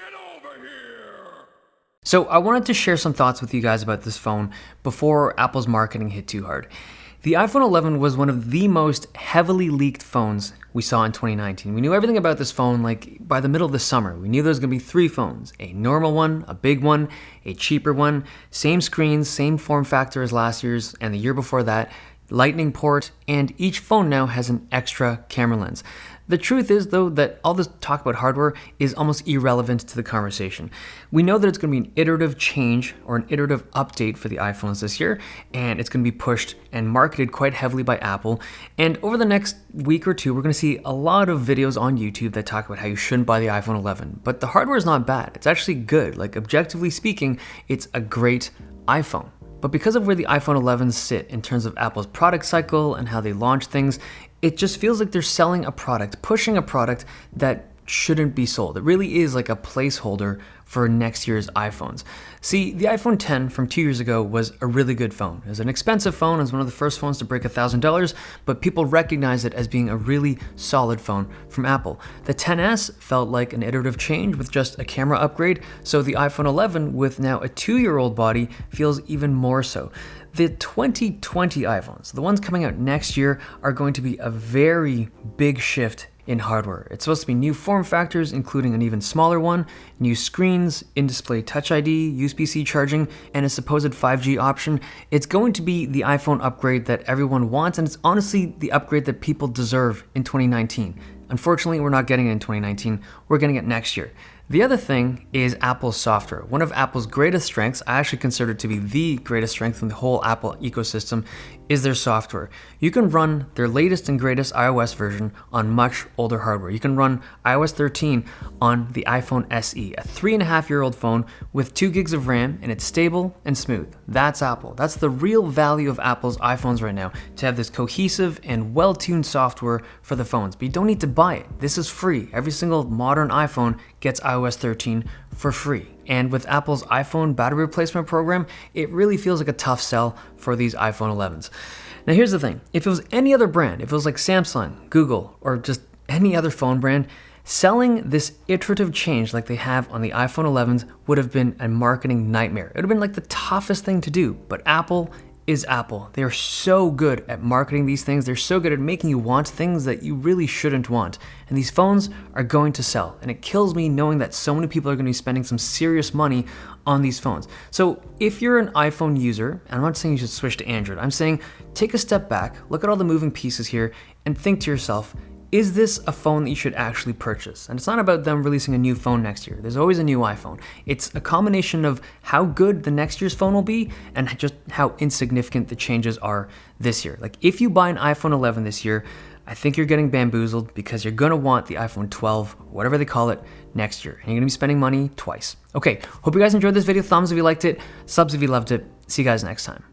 Get over here! So I wanted to share some thoughts with you guys about this phone before Apple's marketing hit too hard. The iPhone 11 was one of the most heavily leaked phones we saw in 2019. We knew everything about this phone like by the middle of the summer. We knew there was going to be 3 phones, a normal one, a big one, a cheaper one, same screens, same form factor as last year's and the year before that, lightning port, and each phone now has an extra camera lens. The truth is, though, that all this talk about hardware is almost irrelevant to the conversation. We know that it's going to be an iterative change or an iterative update for the iPhones this year, and it's going to be pushed and marketed quite heavily by Apple. And over the next week or two, we're going to see a lot of videos on YouTube that talk about how you shouldn't buy the iPhone 11. But the hardware is not bad. It's actually good. Like, objectively speaking, it's a great iPhone. But because of where the iPhone 11s sit in terms of Apple's product cycle and how they launch things, it just feels like they're selling a product, pushing a product that shouldn't be sold. It really is like a placeholder for next year's iPhones. See, the iPhone X from 2 years ago was a really good phone. It was an expensive phone. It was one of the first phones to break $1,000, but people recognized it as being a really solid phone from Apple. The XS felt like an iterative change with just a camera upgrade, so the iPhone 11 with now a 2-year-old body feels even more so. The 2020 iPhones, the ones coming out next year, are going to be a very big shift in hardware. It's supposed to be new form factors, including an even smaller one, new screens, in-display Touch ID, USB-C charging, and a supposed 5G option. It's going to be the iPhone upgrade that everyone wants, and it's honestly the upgrade that people deserve in 2019. Unfortunately, we're not getting it in 2019. We're getting it next year. The other thing is Apple's software. One of Apple's greatest strengths, I actually consider it to be the greatest strength in the whole Apple ecosystem, is their software. You can run their latest and greatest iOS version on much older hardware. You can run iOS 13 on the iPhone SE, a 3.5-year-old phone with 2 gigs of RAM, and it's stable and smooth. That's Apple. That's the real value of Apple's iPhones right now, to have this cohesive and well-tuned software for the phones. But you don't need to buy it. This is free. Every single modern iPhone gets iOS 13 for free. And with Apple's iPhone battery replacement program, it really feels like a tough sell for these iPhone 11s. Now here's the thing, if it was any other brand, if it was like Samsung, Google, or just any other phone brand, selling this iterative change like they have on the iPhone 11s would have been a marketing nightmare. It would have been like the toughest thing to do, but Apple is Apple. They are so good at marketing these things. They're so good at making you want things that you really shouldn't want. And these phones are going to sell. And it kills me knowing that so many people are going to be spending some serious money on these phones. So if you're an iPhone user, and I'm not saying you should switch to Android, I'm saying take a step back, look at all the moving pieces here, and think to yourself, is this a phone that you should actually purchase? And it's not about them releasing a new phone next year. There's always a new iPhone. It's a combination of how good the next year's phone will be and just how insignificant the changes are this year. Like if you buy an iPhone 11 this year, I think you're getting bamboozled because you're gonna want the iPhone 12, whatever they call it, next year. And you're gonna be spending money twice. Okay, hope you guys enjoyed this video. Thumbs if you liked it, subs if you loved it. See you guys next time.